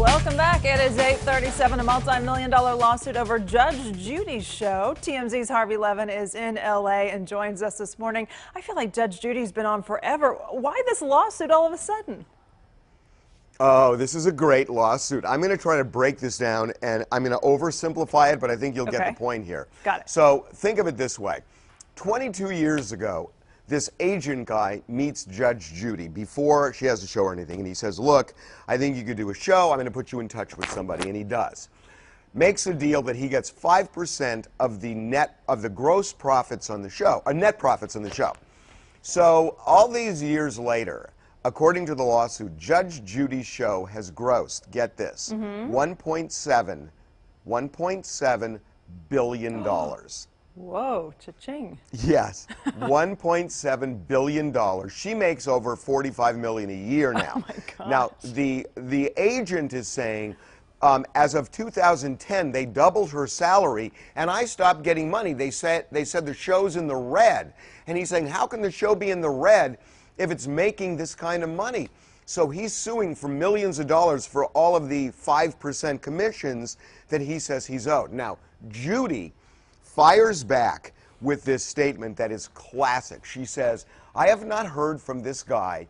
Welcome back. It is 8:37. A multi-million-dollar lawsuit over Judge Judy's show. TMZ's Harvey Levin is in LA and joins us this morning. I feel like Judge Judy's been on forever. Why this lawsuit all of a sudden? Oh, this is a great lawsuit. I'm going to try to break this down, and I'm going to oversimplify it, but I think you'll get the point here. Got it. So think of it this way. 22 years ago, this agent guy meets Judge Judy before she has a show or anything, and he says, look, I think you could do a show. I'm going to put you in touch with somebody, and he does. Makes a deal that he gets 5% of the gross profits on the show, net profits on the show. So all these years later, according to the lawsuit, Judge Judy's show has grossed, get this, $1.7 billion. Whoa, cha-ching. Yes, $1.7 billion. She makes over $45 million a year now. Oh my gosh. Now, the agent is saying, as of 2010, they doubled her salary, and I stopped getting money. They said the show's in the red. And he's saying, how can the show be in the red if it's making this kind of money? So he's suing for millions of dollars for all of the 5% commissions that he says he's owed. Now, Judy fires back with this statement that is classic. She says, I have not heard from this guy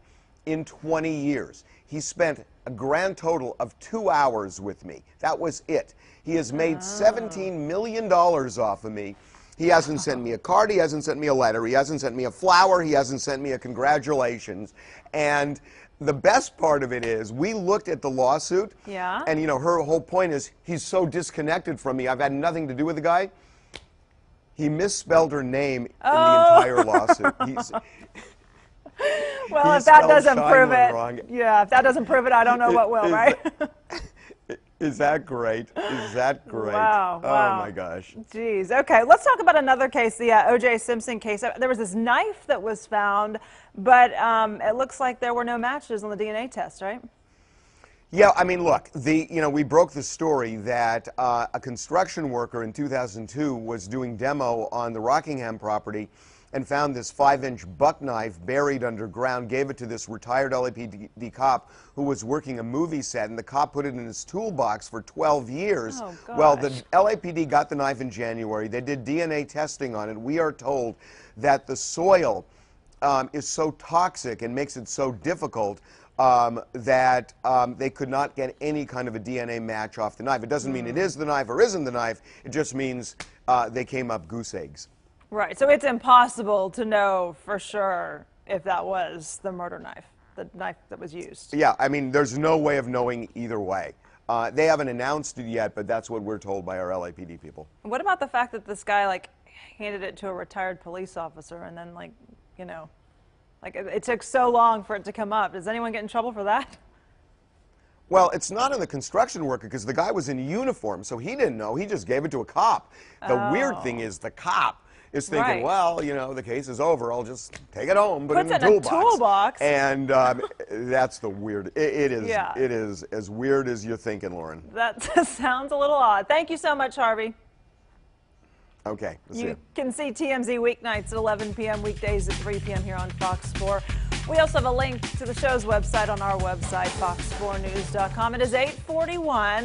in 20 years. He spent a grand total of 2 hours with me. That was it. He has made $17 million off of me. He hasn't sent me a card, he hasn't sent me a letter, he hasn't sent me a flower, he hasn't sent me a congratulations. And the best part of it is, we looked at the lawsuit, and you know, her whole point is, he's so disconnected from me, I've had nothing to do with the guy. He misspelled her name in the entire lawsuit. Well, if that doesn't prove it, if that doesn't prove it, I don't know what will, right? Is that great? Is that great? Wow, wow. Oh my gosh. Geez. Okay, let's talk about another case, the O.J. Simpson case. There was this knife that was found, but it looks like there were no matches on the DNA test, right? Yeah, I mean, look, we broke the story that a construction worker in 2002 was doing demo on the Rockingham property and found this 5-inch buck knife buried underground, gave it to this retired LAPD cop who was working a movie set, and the cop put it in his toolbox for 12 years. Oh, gosh. Well, the LAPD got the knife in January. They did DNA testing on it. We are told that the soil is so toxic and makes it so difficult that they could not get any kind of a DNA match off the knife. It doesn't mean it is the knife or isn't the knife. It just means they came up goose eggs. Right, so it's impossible to know for sure if that was the murder knife, the knife that was used. Yeah, I mean, there's no way of knowing either way. They haven't announced it yet, but that's what we're told by our LAPD people. What about the fact that this guy, handed it to a retired police officer and then, it took so long for it to come up? Does anyone get in trouble for that? Well, it's not on the construction worker because the guy was in uniform, so he didn't know. He just gave it to a cop. The weird thing is the cop is thinking, well, the case is over. I'll just take it home, put it in the toolbox. And that's the weird. It is as weird as you're thinking, Lauren. That sounds a little odd. Thank you so much, Harvey. Okay. You can see TMZ weeknights at 11 p.m., weekdays at 3 p.m. here on Fox 4. We also have a link to the show's website on our website, fox4news.com. It is 8:41.